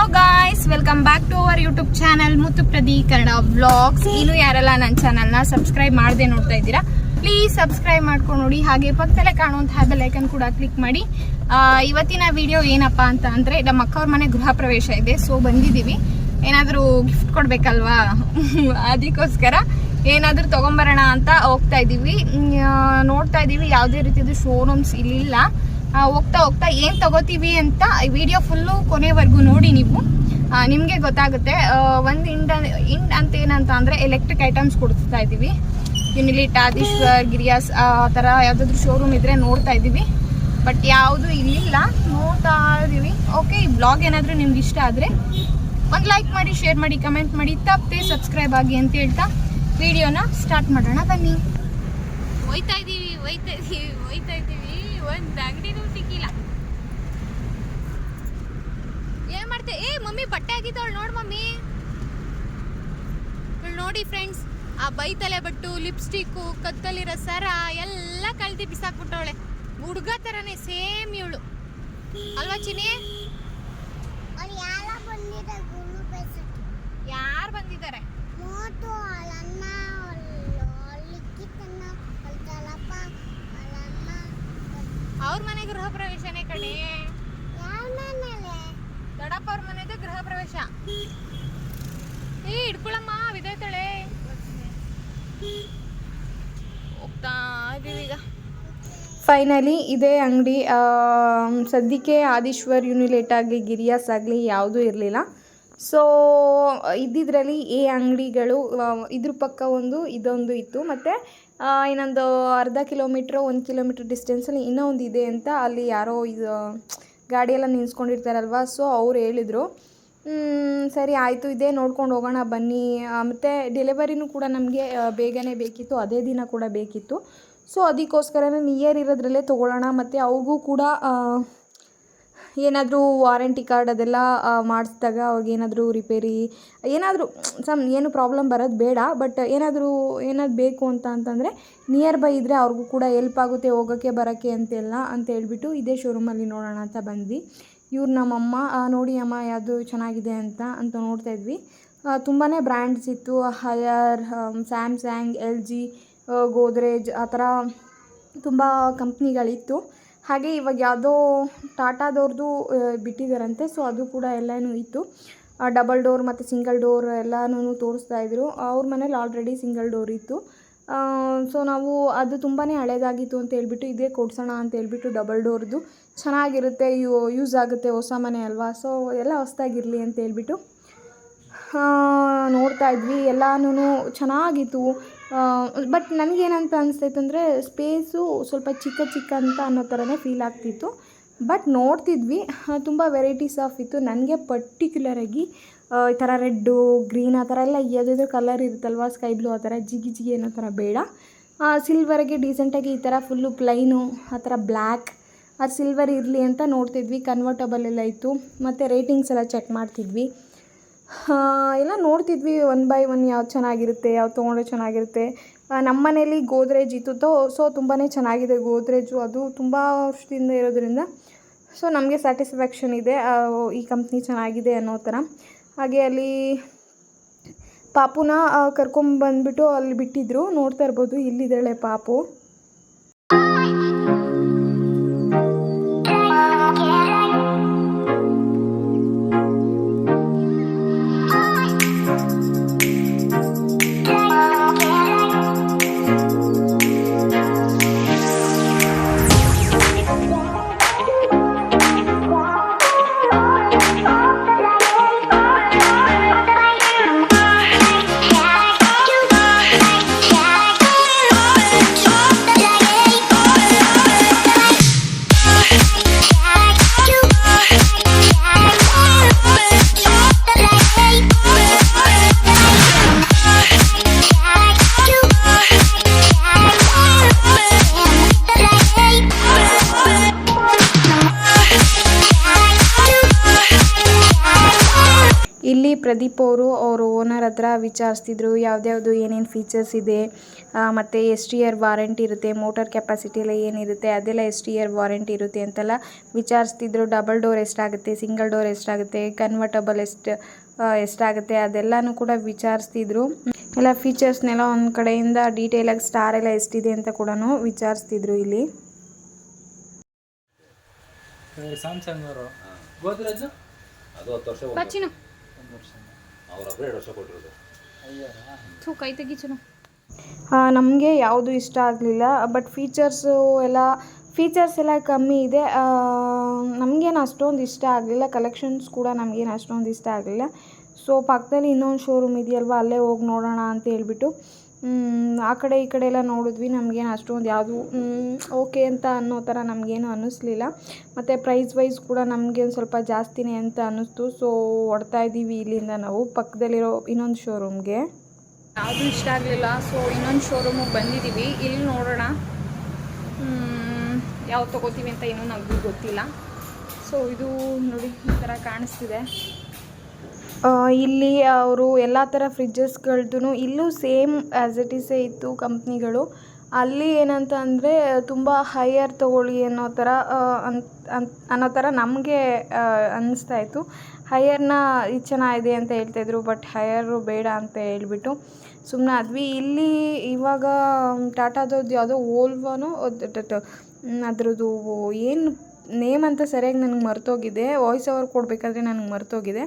Hello guys, welcome back to our YouTube channel Muthu Pradi Kannada vlogs. ಇನ್ನು ಯಾರೆಲ್ಲ ನನ್ನ ಚಾನಲ್ನ ಸಬ್ಸ್ಕ್ರೈಬ್ ಮಾಡದೆ ನೋಡ್ತಾ ಇದ್ದೀರಾ, ಪ್ಲೀಸ್ ಸಬ್ಸ್ಕ್ರೈಬ್ ಮಾಡ್ಕೊಂಡು ನೋಡಿ. ಹಾಗೆ ಪಕ್ಕದಲ್ಲೇ ಕಾಣುವಂತಹ ಬೆಲ್ ಐಕನ್ ಕೂಡ ಕ್ಲಿಕ್ ಮಾಡಿ. ಇವತ್ತಿನ ವಿಡಿಯೋ ಏನಪ್ಪಾ ಅಂತ ಅಂದರೆ, ನಮ್ಮ ಅಕ್ಕವ್ರ ಮನೆ ಗೃಹ ಪ್ರವೇಶ ಇದೆ. ಸೊ ಬಂದಿದ್ದೀವಿ, ಏನಾದರೂ ಗಿಫ್ಟ್ ಕೊಡಬೇಕಲ್ವಾ ಅದಕ್ಕೋಸ್ಕರ ಏನಾದರೂ ತೊಗೊಂಬರೋಣ ಅಂತ ಹೋಗ್ತಾ ಇದ್ದೀವಿ. ನೋಡ್ತಾ ಇದ್ದೀವಿ, ಯಾವುದೇ ರೀತಿಯದು ಶೋರೂಮ್ಸ್ ಇಲ್ಲಿಲ್ಲ. ಹೋಗ್ತಾ ಹೋಗ್ತಾ ಏನು ತಗೋತೀವಿ ಅಂತ ವಿಡಿಯೋ ಫುಲ್ಲು ಕೊನೆವರೆಗೂ ನೋಡಿ, ನಿಮಗೆ ಗೊತ್ತಾಗುತ್ತೆ. ಒಂದು ಇಂಡ್ ಅಂತ ಏನಂತ ಅಂದರೆ ಎಲೆಕ್ಟ್ರಿಕ್ ಐಟಮ್ಸ್ ಕೊಡ್ತಾ ಇದ್ದೀವಿ. ಯುನಿಲಿಟ್, ಆದೀಶ್ವರ್, ಗಿರಿಯಾಸ್ ಆ ಥರ ಯಾವುದಾದ್ರೂ ಶೋರೂಮ್ ಇದ್ದರೆ ನೋಡ್ತಾ ಇದ್ದೀವಿ. ಬಟ್ ಯಾವುದು ಇಲ್ಲಿಲ್ಲ, ನೋಡ್ತಾ ಇದ್ದೀವಿ. ಓಕೆ, ಈ ಬ್ಲಾಗ್ ಏನಾದರೂ ನಿಮ್ಗೆ ಇಷ್ಟ ಆದರೆ ಒಂದು ಲೈಕ್ ಮಾಡಿ, ಶೇರ್ ಮಾಡಿ, ಕಮೆಂಟ್ ಮಾಡಿ, ತಪ್ಪದೆ ಸಬ್ಸ್ಕ್ರೈಬ್ ಆಗಿ ಅಂತ ಹೇಳ್ತಾ ವಿಡಿಯೋನ ಸ್ಟಾರ್ಟ್ ಮಾಡೋಣ ಬನ್ನಿ. ಹೋಯ್ತಾ ಇದ್ದೀವಿ ಒಂದು ಅಂಗಡಿನೂ ಸಿಕ್ಕಿಲ್ಲ. ಏನ್ ಮಾಡ್ತೆ? ಮಮ್ಮಿ ಬಟ್ಟೆ ಆಗಿದ್ದವಳು ನೋಡು ಮಮ್ಮಿ. ನೋಡಿ ಫ್ರೆಂಡ್ಸ್, ಆ ಬೈತಲೆ ಬಟ್ಟು, ಲಿಪ್ಸ್ಟಿಕ್ಕು, ಕತ್ತಲಿರೋ ಸರ ಎಲ್ಲ ಕಳ್ದಿ ಬಿಸಾಕ್ಬಿಟ್ಟವಳೆ. ಹುಡುಗ ಥರನೇ ಸೇಮ್ ಇವಳು ಅಲ್ವಾ ಚಿನಿ? ಯಾರು ಬಂದಿದ್ದಾರೆ? ಅವ್ರ ಮನೆ ಗೃಹ ಪ್ರವೇಶನೇ ಕಣೆ. ದೊಡ್ಡಪ್ಪ ಅವ್ರ ಮನೆದು ಗೃಹ ಪ್ರವೇಶ. ಹಿಡ್ಕೊಳಮ್ಮ, ವಿದೈತಳೆ. ಹೋಗ್ತಾ ಇದೀವಿ ಈಗ. ಫೈನಲಿ ಇದೇ ಅಂಗಡಿ. ಸದ್ಯಕ್ಕೆ ಆದೀಶ್ವರ್, ಯುನಿಲೇಟ್ ಆಗಲಿ, ಗಿರಿಯಾಸ್ ಆಗಲಿ ಯಾವುದೂ ಇರಲಿಲ್ಲ. ಸೊ ಇದ್ದಿದ್ರಲ್ಲಿ ಈ ಅಂಗಡಿಗಳು ಇದ್ರ ಪಕ್ಕ ಇದೊಂದು ಇತ್ತು. ಮತ್ತು ಇನ್ನೊಂದು ಅರ್ಧ ಕಿಲೋಮೀಟ್ರ್ 1 ಕಿಲೋಮೀಟ್ರ್ ಡಿಸ್ಟೆನ್ಸಲ್ಲಿ ಇನ್ನೂ ಒಂದು ಇದೆ ಅಂತ ಅಲ್ಲಿ ಯಾರೋ ಗಾಡಿಯೆಲ್ಲ ನಿಲ್ಸ್ಕೊಂಡಿರ್ತಾರಲ್ವ. ಸೊ ಅವ್ರು ಹೇಳಿದರು, ಸರಿ ಆಯಿತು, ಇದೇ ನೋಡ್ಕೊಂಡು ಹೋಗೋಣ ಬನ್ನಿ. ಮತ್ತು ಡೆಲಿವರಿನೂ ಕೂಡ ನಮಗೆ ಬೇಗನೆ ಬೇಕಿತ್ತು, ಅದೇ ದಿನ ಕೂಡ ಬೇಕಿತ್ತು. ಸೊ ಅದಕ್ಕೋಸ್ಕರನೇ ನಿಯರ್ ಇರೋದ್ರಲ್ಲೇ ತೊಗೊಳ್ಳೋಣ. ಮತ್ತು ಅವ್ರಿಗೂ ಕೂಡ ಏನಾದರೂ ವಾರಂಟಿ ಕಾರ್ಡ್ ಅದೆಲ್ಲ ಮಾಡಿಸಿದಾಗ ಅವ್ರಿಗೇನಾದರೂ ರಿಪೇರಿ ಏನಾದರೂ ಏನು ಪ್ರಾಬ್ಲಮ್ ಬರೋದು ಬೇಡ. ಬಟ್ ಏನಾದರೂ ಬೇಕು ಅಂತಂದರೆ ನಿಯರ್ ಬೈ ಇದ್ದರೆ ಅವ್ರಿಗೂ ಕೂಡ ಹೆಲ್ಪ್ ಆಗುತ್ತೆ ಹೋಗೋಕ್ಕೆ ಬರೋಕ್ಕೆ ಅಂತೆಲ್ಲ ಅಂತ ಹೇಳ್ಬಿಟ್ಟು ಇದೇ ಶೋರೂಮಲ್ಲಿ ನೋಡೋಣ ಅಂತ ಬಂದ್ವಿ. ಇವ್ರು ನಮ್ಮಮ್ಮ. ನೋಡಿ ಅಮ್ಮ, ಯಾವುದು ಚೆನ್ನಾಗಿದೆ ಅಂತ ನೋಡ್ತಾ ಇದ್ವಿ. ತುಂಬಾ ಬ್ರ್ಯಾಂಡ್ಸ್ ಇತ್ತು. ಹಯರ್, ಸ್ಯಾಮ್ಸಂಗ್, LG, ಗೋದ್ರೇಜ್ ಆ ಥರ ತುಂಬ ಕಂಪ್ನಿಗಳಿತ್ತು. ಹಾಗೆ ಇವಾಗ ಯಾವುದೋ ಟಾಟಾದವ್ರದ್ದು ಬಿಟ್ಟಿದ್ದಾರಂತೆ. ಸೊ ಅದು ಕೂಡ ಎಲ್ಲನೂ ಇತ್ತು. ಡಬಲ್ ಡೋರ್ ಮತ್ತು ಸಿಂಗಲ್ ಡೋರ್ ಎಲ್ಲನೂ ತೋರಿಸ್ತಾಯಿದ್ರು. ಅವ್ರ ಮನೇಲಿ ಆಲ್ರೆಡಿ ಸಿಂಗಲ್ ಡೋರ್ ಇತ್ತು. ಸೊ ನಾವು ಅದು ತುಂಬಾ ಹಳೇದಾಗಿತ್ತು ಅಂತ ಹೇಳ್ಬಿಟ್ಟು ಇದೇ ಕೊಡ್ಸೋಣ ಅಂತ ಹೇಳ್ಬಿಟ್ಟು ಡಬಲ್ ಡೋರ್ದು ಚೆನ್ನಾಗಿರುತ್ತೆ, ಯೂಸ್ ಆಗುತ್ತೆ, ಹೊಸ ಮನೆ ಅಲ್ವಾ. ಸೊ ಎಲ್ಲ ಹೊಸದಾಗಿರಲಿ ಅಂತ ಹೇಳ್ಬಿಟ್ಟು ನೋಡ್ತಾ ಇದ್ವಿ. ಎಲ್ಲನೂ ಚೆನ್ನಾಗಿತ್ತು. ಬಟ್ ನನಗೇನಂತ ಅನಿಸ್ತೈತೆ ಅಂದರೆ, ಸ್ಪೇಸು ಸ್ವಲ್ಪ ಚಿಕ್ಕ ಅಂತ ಅನ್ನೋ ಥರನೇ ಫೀಲ್ ಆಗ್ತಿತ್ತು. ಬಟ್ ನೋಡ್ತಿದ್ವಿ, ತುಂಬ ವೆರೈಟೀಸ್ ಆಫ್ ಇತ್ತು. ನನಗೆ ಪರ್ಟಿಕ್ಯುಲರಾಗಿ ಈ ಥರ ರೆಡ್ಡು, ಗ್ರೀನ್ ಆ ಥರ ಎಲ್ಲ ಯಾವುದಾದ್ರೂ ಕಲರ್ ಇರುತ್ತಲ್ವ, ಸ್ಕೈ ಬ್ಲೂ ಆ ಥರ ಜಿಗಿ ಅನ್ನೋ ಥರ ಬೇಡ. ಸಿಲ್ವರ್ಗೆ ಡೀಸೆಂಟಾಗಿ ಈ ಥರ ಫುಲ್ಲು ಪ್ಲೈನು ಆ ಥರ ಬ್ಲ್ಯಾಕ್ ಅದು ಸಿಲ್ವರ್ ಇರಲಿ ಅಂತ ನೋಡ್ತಿದ್ವಿ. ಕನ್ವರ್ಟಬಲ್ ಎಲ್ಲ ಇತ್ತು. ಮತ್ತು ರೇಟಿಂಗ್ಸ್ ಎಲ್ಲ ಚೆಕ್ ಮಾಡ್ತಿದ್ವಿ. ಎಲ್ಲ ನೋಡ್ತಿದ್ವಿ ಒನ್ ಬೈ ಒನ್, ಯಾವ್ದು ಚೆನ್ನಾಗಿರುತ್ತೆ, ಯಾವ್ದು ತೊಗೊಂಡ್ರೆ ಚೆನ್ನಾಗಿರುತ್ತೆ. ನಮ್ಮ ಮನೇಲಿ ಗೋದ್ರೇಜ್ ಇತ್ತು. ಸೊ ತುಂಬಾ ಚೆನ್ನಾಗಿದೆ ಗೋದ್ರೇಜು. ಅದು ತುಂಬ ವರ್ಷದಿಂದ ಇರೋದ್ರಿಂದ ಸೊ ನಮಗೆ ಸ್ಯಾಟಿಸ್ಫ್ಯಾಕ್ಷನ್ ಇದೆ, ಈ ಕಂಪ್ನಿ ಚೆನ್ನಾಗಿದೆ ಅನ್ನೋ ಥರ. ಹಾಗೆ ಅಲ್ಲಿ ಪಾಪುನ ಕರ್ಕೊಂಬಂದ್ಬಿಟ್ಟು ಅಲ್ಲಿ ಬಿಟ್ಟಿದ್ರು. ನೋಡ್ತಾ ಇರ್ಬೋದು, ಇಲ್ಲಿದ್ದಾಳೆ ಪಾಪು. ಇಲ್ಲಿ ಪ್ರದೀಪ್ ಅವರು ಓನರ್ ಹತ್ರ ವಿಚಾರಿಸ್ತಿದ್ರು ಯಾವ್ದ್ಯಾವುದು ಏನೇನು ಫೀಚರ್ಸ್ ಇದೆ, ಮತ್ತು ಎಷ್ಟು ಇಯರ್ ವಾರಂಟಿ ಇರುತ್ತೆ, ಮೋಟರ್ ಕೆಪಾಸಿಟಿ ಎಲ್ಲ ಏನಿರುತ್ತೆ ಅದೆಲ್ಲ ಎಷ್ಟು ಇಯರ್ ವಾರಂಟಿ ಇರುತ್ತೆ ಅಂತೆಲ್ಲ ವಿಚಾರಿಸ್ತಿದ್ರು. ಡಬಲ್ ಡೋರ್ ಎಷ್ಟಾಗುತ್ತೆ, ಸಿಂಗಲ್ ಡೋರ್ ಎಷ್ಟಾಗುತ್ತೆ, ಕನ್ವರ್ಟಬಲ್ ಎಷ್ಟಾಗುತ್ತೆ ಅದೆಲ್ಲನೂ ಕೂಡ ವಿಚಾರಿಸ್ತಿದ್ರು. ಎಲ್ಲ ಫೀಚರ್ಸ್ನೆಲ್ಲ ಒಂದು ಕಡೆಯಿಂದ ಡೀಟೇಲಾಗಿ ಸ್ಟಾರ್ ಎಲ್ಲ ಎಷ್ಟಿದೆ ಅಂತ ಕೂಡ ವಿಚಾರಿಸ್ತಿದ್ರು ಇಲ್ಲಿ. ಸ್ಯಾಮ್ಸಂಗ್ ಅವರು ಗೋದ್ರೇಜ್ ಅದು 10 ವರ್ಷ ಬಚ್ಚಿನು ಅವರೊಬ್ಬರೇ 2 ವರ್ಷ ಕೊಟ್ಟಿರೋದು. ಕೈ ತೆಗಿಚನು. ನಮಗೆ ಯಾವುದು ಇಷ್ಟ ಆಗಲಿಲ್ಲ. ಬಟ್ ಫೀಚರ್ಸ್ ಎಲ್ಲ ಕಮ್ಮಿ ಇದೆ. ನಮಗೇನು ಅಷ್ಟೊಂದು ಇಷ್ಟ ಆಗಲಿಲ್ಲ. ಕಲೆಕ್ಷನ್ಸ್ ಕೂಡ ನಮಗೇನು ಅಷ್ಟೊಂದು ಇಷ್ಟ ಆಗಲಿಲ್ಲ. ಸೊ ಪಕ್ಕದಲ್ಲಿ ಇನ್ನೊಂದು ಶೋರೂಮ್ ಇದೆಯಲ್ವ, ಅಲ್ಲೇ ಹೋಗಿ ನೋಡೋಣ ಅಂತ ಹೇಳ್ಬಿಟ್ಟು ಆ ಕಡೆ ಈ ಕಡೆ ಎಲ್ಲ ನೋಡಿದ್ವಿ. ನಮಗೇನು ಅಷ್ಟೊಂದು ಯಾವುದು ಓಕೆ ಅಂತ ಅನ್ನೋ ಥರ ನಮಗೇನು ಅನ್ನಿಸ್ಲಿಲ್ಲ. ಮತ್ತು ಪ್ರೈಸ್ ವೈಸ್ ಕೂಡ ನಮಗೇನು ಸ್ವಲ್ಪ ಜಾಸ್ತಿನೇ ಅಂತ ಅನ್ನಿಸ್ತು. ಸೊ ಹೊಡ್ತಾ ಇದ್ದೀವಿ ಇಲ್ಲಿಂದ ನಾವು ಪಕ್ಕದಲ್ಲಿರೋ ಇನ್ನೊಂದು ಶೋರೂಮ್ಗೆ. ಯಾವುದು ಇಷ್ಟ ಆಗಲಿಲ್ಲ. ಸೊ ಇನ್ನೊಂದು ಶೋರೂಮಿಗೆ ಬಂದಿದ್ದೀವಿ. ಇಲ್ಲಿ ನೋಡೋಣ ಯಾವ್ದು ತೊಗೋತೀವಿ ಅಂತ ಇನ್ನೂ ನಮಗೂ ಗೊತ್ತಿಲ್ಲ. ಸೊ ಇದು ನೋಡಿ ಈ ಥರ ಕಾಣಿಸ್ತಿದೆ. ಇಲ್ಲಿ ಅವರು ಎಲ್ಲ ಥರ ಫ್ರಿಜ್ಜಸ್ಗಳ್ದು ಇಲ್ಲೂ ಸೇಮ್ ಆ್ಯಸ್ ಇಟ್ ಈಸೇ ಇತ್ತು ಕಂಪ್ನಿಗಳು. ಅಲ್ಲಿ ಏನಂತ ಅಂದರೆ ತುಂಬ ಹೈಯರ್ ತೊಗೊಳ್ಳಿ ಅನ್ನೋ ಥರ ನಮಗೆ ಅನ್ನಿಸ್ತಾ ಇತ್ತು. ಹೈಯರ್ನ ಇದು ಚೆನ್ನಾಗಿದೆ ಅಂತ ಹೇಳ್ತಾಯಿದ್ರು. ಬಟ್ ಹೈಯರು ಬೇಡ ಅಂತ ಹೇಳ್ಬಿಟ್ಟು ಸುಮ್ಮನೆ ಆದ್ವಿ. ಇಲ್ಲಿ ಇವಾಗ ಟಾಟಾದವ್ರದ್ದು ಯಾವುದೋ ಓಲ್ವನೋ ಅದರದ್ದು ಏನು ನೇಮ್ ಅಂತ ಸರಿಯಾಗಿ ನನಗೆ ಮರ್ತೋಗಿದೆ. ವಾಯ್ಸ್ ಓವರ್ ಕೊಡಬೇಕಾದ್ರೆ ನನಗೆ ಮರ್ತೋಗಿದೆ.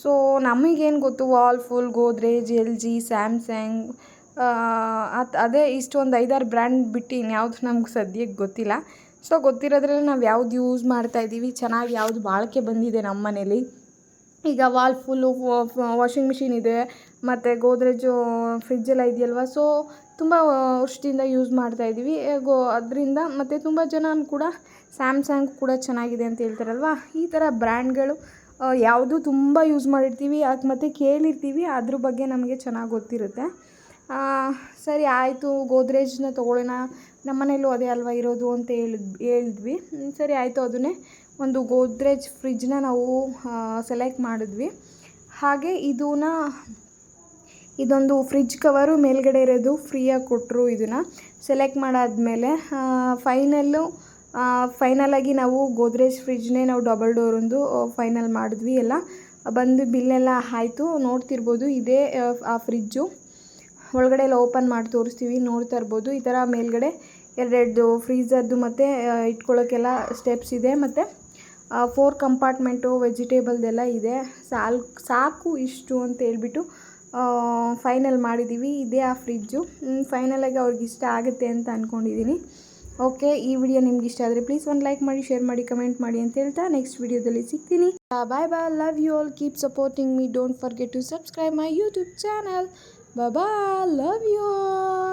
ಸೊ ನಮಗೇನು ಗೊತ್ತು, ವಾಲ್ಫುಲ್, ಗೋದ್ರೇಜ್, LG, ಸ್ಯಾಮ್ಸಂಗ್, ಅದೇ ಇಷ್ಟೊಂದು 5-6 ಬ್ರ್ಯಾಂಡ್ ಬಿಟ್ಟು ಇನ್ಯಾವುದು ನಮ್ಗೆ ಸದ್ಯಕ್ಕೆ ಗೊತ್ತಿಲ್ಲ. ಸೊ ಗೊತ್ತಿರೋದ್ರಲ್ಲಿ ನಾವು ಯಾವ್ದು ಯೂಸ್ ಮಾಡ್ತಾಯಿದ್ದೀವಿ, ಚೆನ್ನಾಗಿ ಯಾವುದು ಬಾಳಿಕೆ ಬಂದಿದೆ ನಮ್ಮ ಮನೇಲಿ. ಈಗ ವಾಲ್ಫುಲ್ಲು ವಾಷಿಂಗ್ ಮಿಷಿನ್ ಇದೆ, ಮತ್ತು ಗೋದ್ರೇಜು ಫ್ರಿಜ್ಜೆಲ್ಲ ಇದೆಯಲ್ವ. ಸೊ ತುಂಬ ವರ್ಷದಿಂದ ಯೂಸ್ ಮಾಡ್ತಾಯಿದ್ದೀವಿ ಅದರಿಂದ. ಮತ್ತು ತುಂಬ ಜನ ಕೂಡ ಸ್ಯಾಮ್ಸಂಗ್ ಕೂಡ ಚೆನ್ನಾಗಿದೆ ಅಂತ ಹೇಳ್ತಾರಲ್ವ. ಈ ಥರ ಬ್ರ್ಯಾಂಡ್ಗಳು ಯಾವುದು ತುಂಬ ಯೂಸ್ ಮಾಡಿರ್ತೀವಿ, ಮತ್ತು ಕೇಳಿರ್ತೀವಿ, ಅದ್ರ ಬಗ್ಗೆ ನಮಗೆ ಚೆನ್ನಾಗಿ ಗೊತ್ತಿರುತ್ತೆ. ಸರಿ ಆಯಿತು, ಗೋದ್ರೇಜ್ನ ತೊಗೊಳ್ಳೋಣ, ನಮ್ಮ ಮನೇಲೂ ಅದೇ ಅಲ್ವಾ ಇರೋದು ಅಂತ ಹೇಳಿದ್ವಿ. ಸರಿ ಆಯಿತು, ಅದನ್ನೇ ಒಂದು ಗೋದ್ರೇಜ್ ಫ್ರಿಜ್ನ ನಾವು ಸೆಲೆಕ್ಟ್ ಮಾಡಿದ್ವಿ. ಹಾಗೆ ಇದೊಂದು ಫ್ರಿಜ್ ಕವರು ಮೇಲ್ಗಡೆ ಇರೋದು ಫ್ರೀಯಾಗಿ ಕೊಟ್ಟರು. ಇದನ್ನು ಸೆಲೆಕ್ಟ್ ಮಾಡಾದಮೇಲೆ ಫೈನಲಾಗಿ ನಾವು ಗೋದ್ರೇಜ್ ಫ್ರಿಜ್ನೇ ನಾವು ಡಬಲ್ ಡೋರೊಂದು ಫೈನಲ್ ಮಾಡಿದ್ವಿ. ಎಲ್ಲ ಬಂದು ಬಿಲ್ಲೆಲ್ಲ ಆಯಿತು. ನೋಡ್ತಿರ್ಬೋದು ಇದೇ ಆ ಫ್ರಿಜ್ಜು. ಒಳಗಡೆ ಎಲ್ಲ ಓಪನ್ ಮಾಡಿ ತೋರಿಸ್ತೀವಿ, ನೋಡ್ತಾ ಇರ್ಬೋದು. ಈ ಥರ ಮೇಲ್ಗಡೆ 2 ಫ್ರೀಝರ್ದು ಮತ್ತು ಇಟ್ಕೊಳ್ಳೋಕ್ಕೆಲ್ಲ ಸ್ಟೆಪ್ಸ್ ಇದೆ. ಮತ್ತು 4 ಕಂಪಾರ್ಟ್ಮೆಂಟು ವೆಜಿಟೇಬಲ್ದೆಲ್ಲ ಇದೆ. ಸಾಕು ಇಷ್ಟು ಅಂತ ಹೇಳ್ಬಿಟ್ಟು ಫೈನಲ್ ಮಾಡಿದ್ದೀವಿ. ಇದೇ ಆ ಫ್ರಿಜ್ಜು. ಫೈನಲಾಗಿ ಅವ್ರಿಗೆ ಇಷ್ಟ ಆಗುತ್ತೆ ಅಂತ ಅಂದ್ಕೊಂಡಿದ್ದೀನಿ. ಓಕೆ, ಈ ವಿಡಿಯೋ ನಿಮ್ಗೆ ಇಷ್ಟ ಆದರೆ ಪ್ಲೀಸ್ ಒಂದು ಲೈಕ್ ಮಾಡಿ, ಶೇರ್ ಮಾಡಿ, ಕಮೆಂಟ್ ಮಾಡಿ ಅಂತ ಹೇಳ್ತಾ ನೆಕ್ಸ್ಟ್ ವಿಡಿಯೋದಲ್ಲಿ ಸಿಗ್ತೀನಿ. Bye bye, love you all, keep supporting me, don't forget to subscribe my YouTube channel. Bye bye, love you all.